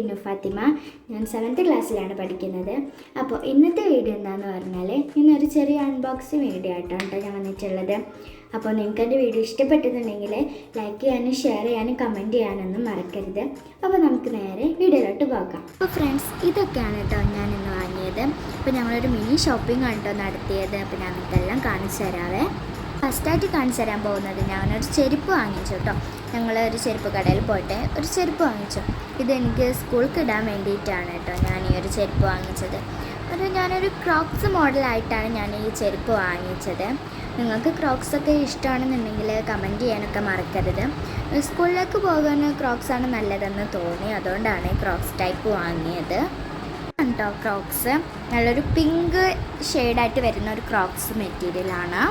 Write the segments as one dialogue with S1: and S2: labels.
S1: ഇന്നു ഫാത്തിമ. ഞാൻ 7th ക്ലാസ്സിലാണ് പഠിക്കുന്നത്. അപ്പോൾ ഇന്നത്തെ വീഡിയോ എന്താണെന്ന് പറഞ്ഞാൽ ഇന്നൊരു ചെറിയ അൺബോക്സിങ് വീഡിയോ ആയിട്ടാണ് ഞാൻ വന്നിട്ടുള്ളത്. അപ്പോൾ നിങ്ങൾക്ക് എൻ്റെ വീഡിയോ ഇഷ്ടപ്പെട്ടെന്നുണ്ടെങ്കിൽ ലൈക്ക് ചെയ്യാനും ഷെയർ ചെയ്യാനും കമൻറ്റ് ചെയ്യാനൊന്നും മറക്കരുത്. അപ്പോൾ നമുക്ക് നേരെ വീഡിയോയിലോട്ട് പോകാം. അപ്പോൾ ഫ്രണ്ട്സ്, ഇതൊക്കെയാണ് കേട്ടോ ഞാൻ ഇന്ന് വാങ്ങിയത്. അപ്പോൾ ഞങ്ങളൊരു മിനി ഷോപ്പിംഗ് ആണ് കേട്ടോ നടത്തിയത്. അപ്പോൾ ഞാൻ ഇതെല്ലാം കാണിച്ചു തരാവേ. ഫസ്റ്റായിട്ട് കാണിച്ചു തരാൻ പോകുന്നത് ഞാനൊരു ചെരുപ്പ് വാങ്ങിച്ചു കേട്ടോ. ഞങ്ങളൊരു ചെരുപ്പ് കടയിൽ പോയിട്ട് ഒരു ചെരുപ്പ് വാങ്ങിച്ചു. ഇതെനിക്ക് സ്കൂൾക്ക് ഇടാൻ വേണ്ടിയിട്ടാണ് കേട്ടോ ഞാൻ ഈ ഒരു ചെരുപ്പ് വാങ്ങിച്ചത്. ഞാനൊരു ക്രോക്സ് മോഡലായിട്ടാണ് ഞാൻ ഈ ചെരുപ്പ് വാങ്ങിച്ചത്. നിങ്ങൾക്ക് ക്രോക്സൊക്കെ ഇഷ്ടമാണെന്നുണ്ടെങ്കിൽ കമൻറ്റ് ചെയ്യാനൊക്കെ മറക്കരുത്. സ്കൂളിലേക്ക് പോകാൻ ക്രോക്സാണ് നല്ലതെന്ന് തോന്നി, അതുകൊണ്ടാണ് ക്രോക്സ് ടൈപ്പ് വാങ്ങിയത് കേട്ടോ. ക്രോക്സ് നല്ലൊരു പിങ്ക് ഷെയ്ഡായിട്ട് വരുന്ന ഒരു ക്രോക്സ് മെറ്റീരിയലാണ്.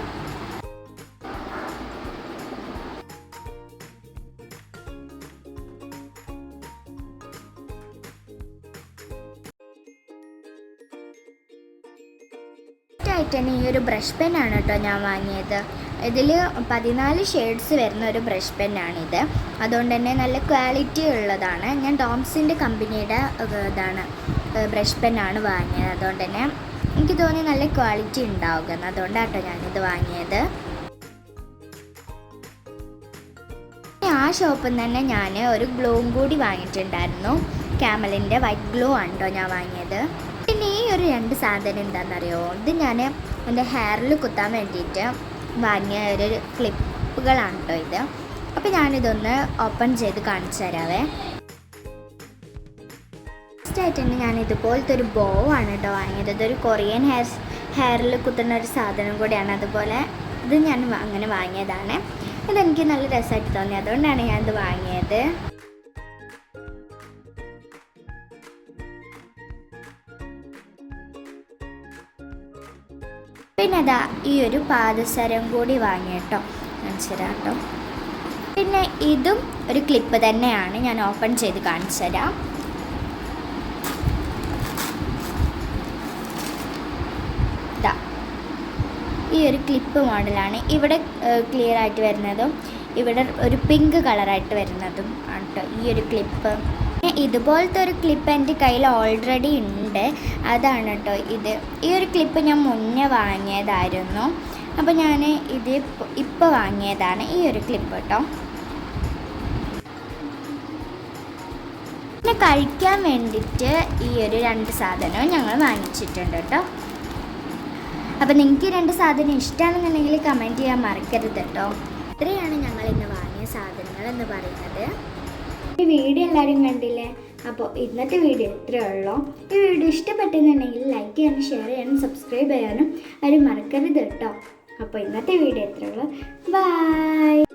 S1: ആയിട്ട് തന്നെ ഈ ഒരു ബ്രഷ് പെന്നാണ് കേട്ടോ ഞാൻ വാങ്ങിയത്. ഇതിൽ 14 ഷെയ്ഡ്സ് വരുന്ന ഒരു ബ്രഷ് പെന്നാണിത്. അതുകൊണ്ട് തന്നെ നല്ല ക്വാളിറ്റി ഉള്ളതാണ്. ഞാൻ ഡോംസിൻ്റെ കമ്പനിയുടെ ഇതാണ് ബ്രഷ് പെന്നാണ് വാങ്ങിയത്. അതുകൊണ്ട് തന്നെ എനിക്ക് തോന്നി നല്ല ക്വാളിറ്റി ഉണ്ടാവുക, അതുകൊണ്ടാണ് കേട്ടോ ഞാനിത് വാങ്ങിയത്. ആ ഷോപ്പിൽ നിന്ന് തന്നെ ഞാൻ ഒരു ഗ്ലൂവും കൂടി വാങ്ങിയിട്ടുണ്ടായിരുന്നു. ക്യാമലിൻ്റെ വൈറ്റ് ഗ്ലൂ ആണ് കേട്ടോ ഞാൻ വാങ്ങിയത്. പിന്നെ ഈ ഒരു 2 സാധനം എന്താണെന്നറിയോ, ഇത് ഞാൻ എൻ്റെ ഹെയറിൽ കുത്താൻ വേണ്ടിയിട്ട് വാങ്ങിയ ഒരു ക്ലിപ്പുകളാണ് കേട്ടോ ഇത്. അപ്പോൾ ഞാനിതൊന്ന് ഓപ്പൺ ചെയ്ത് കാണിച്ചു തരാവേ. ഫസ്റ്റായിട്ട് തന്നെ ഞാൻ ഇതുപോലത്തെ ഒരു ബോ ആണ് കേട്ടോ വാങ്ങിയത്. ഇതൊരു കൊറിയൻ ഹെയറിൽ കുത്തുന്ന ഒരു സാധനം കൂടിയാണ്. അതുപോലെ ഇത് ഞാൻ അങ്ങനെ വാങ്ങിയതാണ്. ഇതെനിക്ക് നല്ല രസമായിട്ട് തോന്നി, അതുകൊണ്ടാണ് ഞാനിത് വാങ്ങിയത്. പിന്നെ അതാ ഈ ഒരു പാദസരം കൂടി വാങ്ങി കേട്ടോ, കാണിച്ചു തരാം കേട്ടോ. പിന്നെ ഇതും ഒരു ക്ലിപ്പ് തന്നെയാണ്, ഞാൻ ഓപ്പൺ ചെയ്ത് കാണിച്ചു തരാം. ഇതാ ഈ ഒരു ക്ലിപ്പ് മോഡലാണ്. ഇവിടെ ക്ലിയർ ആയിട്ട് വരുന്നതും ഇവിടെ ഒരു പിങ്ക് കളറായിട്ട് വരുന്നതും ആണ് കേട്ടോ ഈ ഒരു ക്ലിപ്പ്. ഇതുപോലത്തെ ഒരു ക്ലിപ്പ് എൻ്റെ കയ്യിൽ ഓൾറെഡി ഉണ്ട്, അതാണ് കേട്ടോ ഇത്. ഈ ഒരു ക്ലിപ്പ് ഞാൻ മുന്നേ വാങ്ങിയതായിരുന്നു. അപ്പോൾ ഞാൻ ഇത് ഇപ്പോൾ വാങ്ങിയതാണ് ഈ ഒരു ക്ലിപ്പ് കേട്ടോ. പിന്നെ കഴിക്കാൻ വേണ്ടിയിട്ട് ഈ ഒരു 2 സാധനവും ഞങ്ങൾ വാങ്ങിച്ചിട്ടുണ്ട് കേട്ടോ. അപ്പോൾ നിങ്ങൾക്ക് 2 സാധനം ഇഷ്ടമാണെന്നുണ്ടെങ്കിൽ കമൻറ്റ് ചെയ്യാൻ മറക്കരുത് കേട്ടോ. ഇത്രയാണ് ഞങ്ങൾ ഇന്ന് വാങ്ങിയ സാധനങ്ങൾ എന്ന് പറയുന്നത്. ഈ വീഡിയോ എല്ലാവരും കണ്ടില്ലേ? അപ്പോൾ ഇന്നത്തെ വീഡിയോ ഇത്രയേ ഉള്ളൂ. ഈ വീഡിയോ ഇഷ്ടപ്പെട്ടെന്നുണ്ടെങ്കിൽ ലൈക്ക് ചെയ്യാനും ഷെയർ ചെയ്യാനും സബ്സ്ക്രൈബ് ചെയ്യാനും ആരും മറക്കരുത് കേട്ടോ. അപ്പോൾ ഇന്നത്തെ വീഡിയോ ഇത്രയേ ഉള്ളൂ. ബൈ.